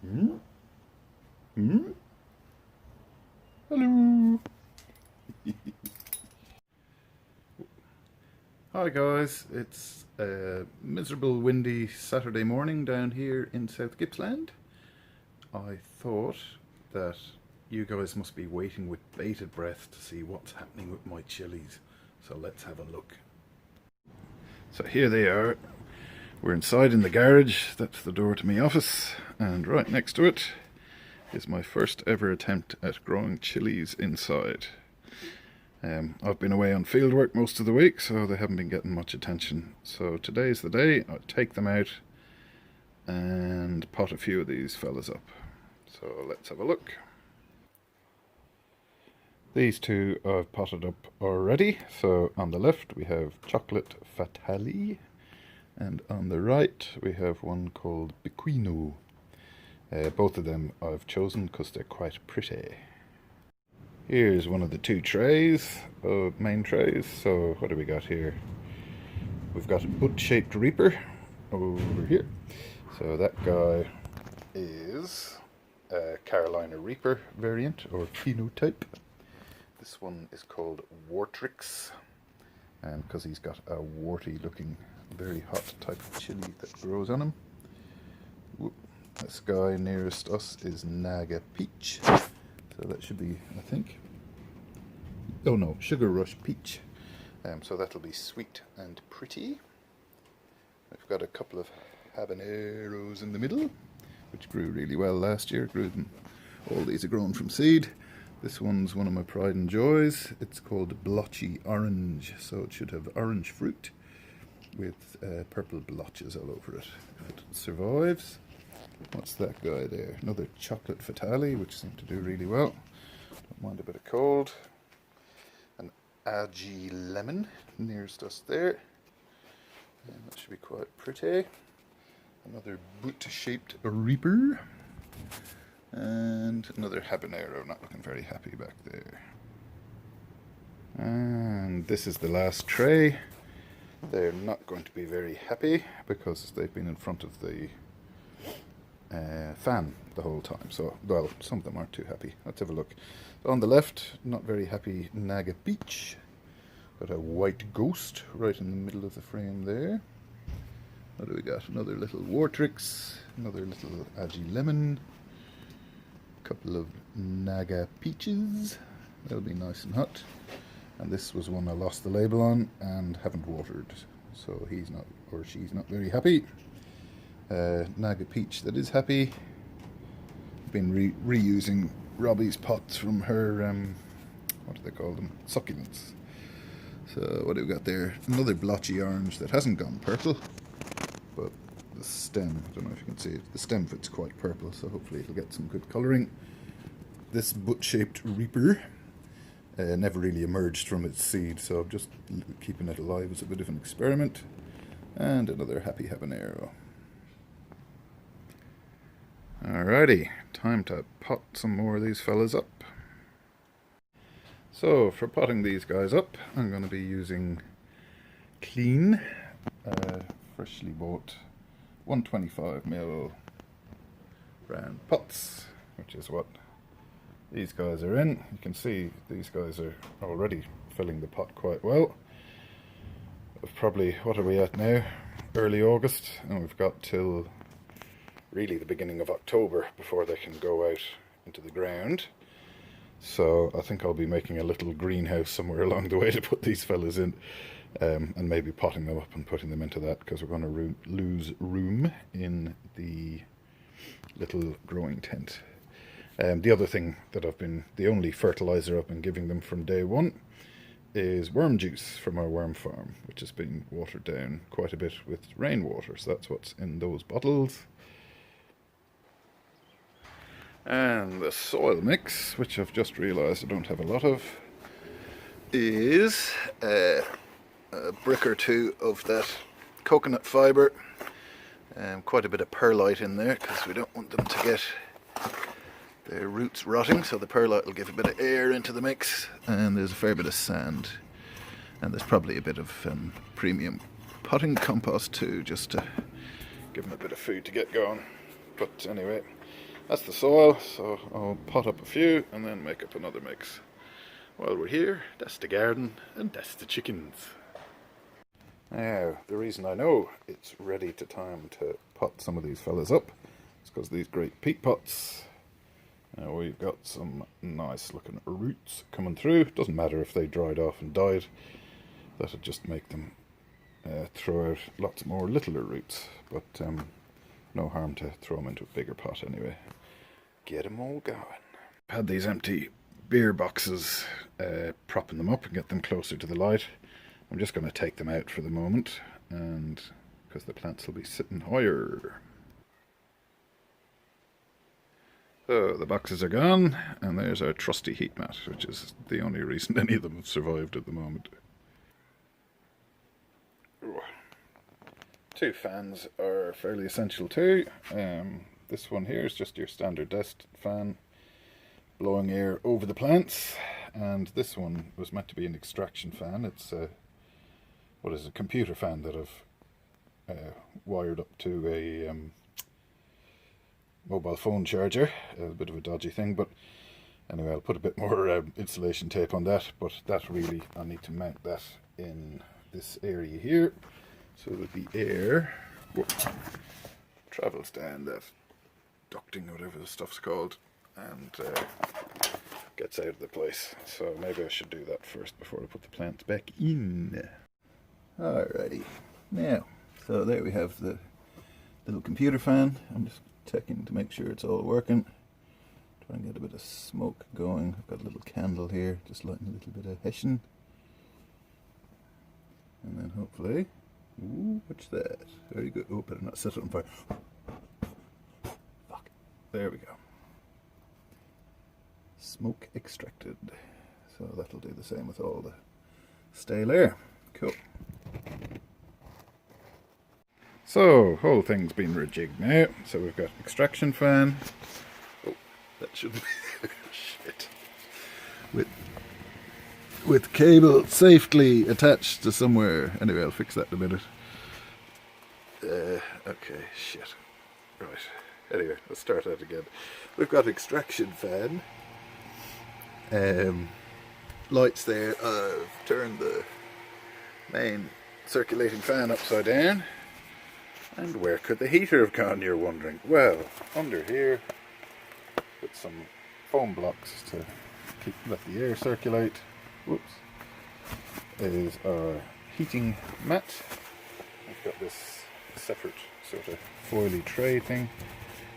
Hmm? Hmm? Hello. Hi guys, it's a miserable windy Saturday morning down here in South Gippsland. I thought that you guys must be waiting with bated breath to see what's happening with my chilies, so let's have a look. So here they are. We're inside in the garage, that's the door to my office, and right next to it is my first ever attempt at growing chilies inside. I've been away on field work most of the week, so they haven't been getting much attention. So today's the day. I take them out and pot a few of these fellas up. So let's have a look. These two I've potted up already. So on the left we have Chocolate Fatale, and on the right we have one called Bequino. Both of them I've chosen because they're quite pretty. Here's one of the two trays, main trays. So what do we got here? We've got a butt-shaped reaper over here. So that guy is a Carolina Reaper variant or phenotype. This one is called Wartrix, and because he's got a warty looking, very hot type of chili that grows on him. Whoop. This guy nearest us is Naga Peach. So that should be, I think, oh no, Sugar Rush Peach. So that'll be sweet and pretty. We've got a couple of habaneros in the middle, which grew really well last year. All these are grown from seed. This one's one of my pride and joys. It's called Blotchy Orange, so it should have orange fruit with purple blotches all over it, if it survives. What's that guy there? Another Chocolate Fatale, which seemed to do really well. Don't mind a bit of cold. An Agi Lemon nearest us there. And that should be quite pretty. Another boot-shaped Reaper. And another Habanero, not looking very happy back there. And this is the last tray. They're not going to be very happy because they've been in front of the fan the whole time. So, well, some of them aren't too happy. Let's have a look. On the left, not very happy Naga Beach. Got a white ghost right in the middle of the frame there. What do we got? Another little Wartrix, another little Agi Lemon, a couple of Naga Peaches. They'll be nice and hot. And this was one I lost the label on and haven't watered, so he's not, or she's not very happy. Naga Peach that is happy. Been reusing Robbie's pots from her, what do they call them? Succulents. So what do we got there? Another blotchy orange that hasn't gone purple, but the stem, I don't know if you can see it, the stem fits quite purple, so hopefully it'll get some good colouring. This butt-shaped Reaper never really emerged from its seed, so I'm just keeping it alive as a bit of an experiment. And another happy habanero. Alrighty, time to pot some more of these fellas up. So for potting these guys up, I'm going to be using clean, freshly bought 125ml round pots, which is what these guys are in. You can see these guys are already filling the pot quite well. Probably, what are we at now? Early August, and we've got till really the beginning of October before they can go out into the ground. So I think I'll be making a little greenhouse somewhere along the way to put these fellas in, and maybe potting them up and putting them into that, because we're going to lose room in the little growing tent. The other thing that the only fertilizer I've been giving them from day one is worm juice from our worm farm, which has been watered down quite a bit with rainwater, so that's what's in those bottles. And the soil mix, which I've just realised I don't have a lot of, is a brick or two of that coconut fibre, quite a bit of perlite in there because we don't want them to get their roots rotting, so the perlite will give a bit of air into the mix, and there's a fair bit of sand, and there's probably a bit of premium potting compost too, just to give them a bit of food to get going. But anyway, That's the soil, so I'll pot up a few and then make up another mix. While we're here, that's the garden and that's the chickens. Now, the reason I know it's ready to time to pot some of these fellas up is because these great peat pots. Now we've got some nice looking roots coming through. Doesn't matter if they dried off and died. That'd just make them throw out lots more littler roots. But no harm to throw them into a bigger pot anyway. Get them all going. I've had these empty beer boxes, propping them up and get them closer to the light. I'm just going to take them out for the moment, and because the plants will be sitting higher. So the boxes are gone, and there's our trusty heat mat, which is the only reason any of them have survived at the moment. Two fans are fairly essential too. This one here is just your standard desk fan, blowing air over the plants, and this one was meant to be an extraction fan. It's a computer fan that I've wired up to a mobile phone charger. A bit of a dodgy thing, but anyway, I'll put a bit more insulation tape on that, but that really, I need to mount that in this area here so that the air travels down that ducting, whatever the stuff's called, and gets out of the place. So maybe I should do that first before I put the plants back in. Alrighty, now, so there we have the little computer fan. I'm just checking to make sure it's all working. Try and get a bit of smoke going. I've got a little candle here, just lighting a little bit of hessian. And then hopefully, ooh, what's that? Very good. Oh, better not set it on fire. Fuck. There we go. Smoke extracted. So that'll do the same with all the stale air. Cool. So, whole thing's been rejigged now. So we've got extraction fan. Oh, that shouldn't be shit. With cable safely attached to somewhere. Anyway, I'll fix that in a minute. Okay, shit. Right. Anyway, let's start that again. We've got extraction fan. Lights there. I've turned the main circulating fan upside down. And where could the heater have gone, you're wondering? Well, under here, with some foam blocks to let the air circulate. Whoops. Is our heating mat. I've got this separate sort of foily tray thing.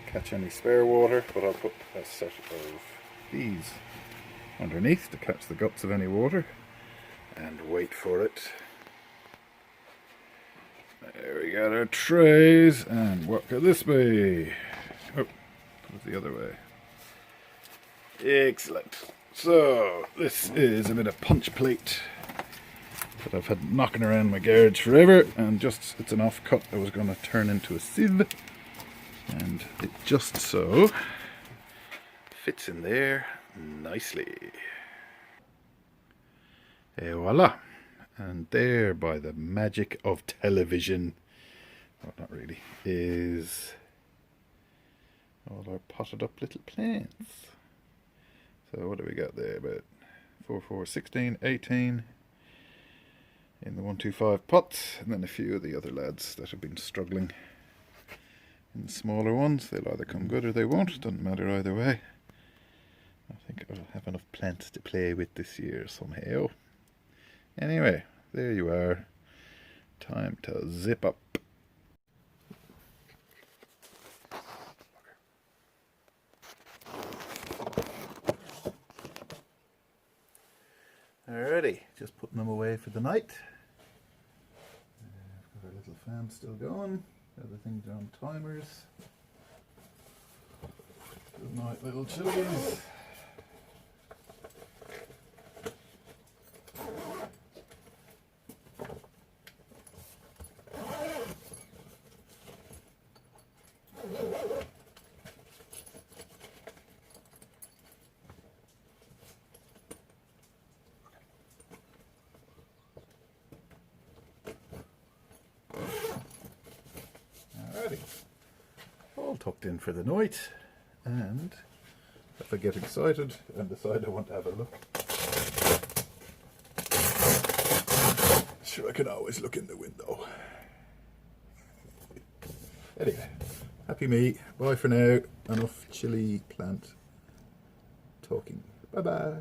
Catch any spare water, but I'll put a set of these underneath to catch the guts of any water. And wait for it. There we got our trays, and what could this be? Oh, put it the other way. Excellent. So, this is a bit of punch plate that I've had knocking around my garage forever, and just, it's an offcut I was going to turn into a sieve, and it just so fits in there nicely. Et voila. And there, by the magic of television, well, not really, is all our potted up little plants. So what do we got there? About 4, 4, 16, 18 in the 125 pots, and then a few of the other lads that have been struggling in smaller ones. They'll either come good or they won't, doesn't matter either way. I think I'll have enough plants to play with this year somehow. Anyway, there you are. Time to zip up. Alrighty, just putting them away for the night. I've got our little fan still going. Everything's on timers. Good night, little chillies. Alrighty, all tucked in for the night, And if I get excited and decide I want to have a look, sure, I can always look in the window. Anyway, happy me. Bye for now. Enough chili plant talking. Bye bye.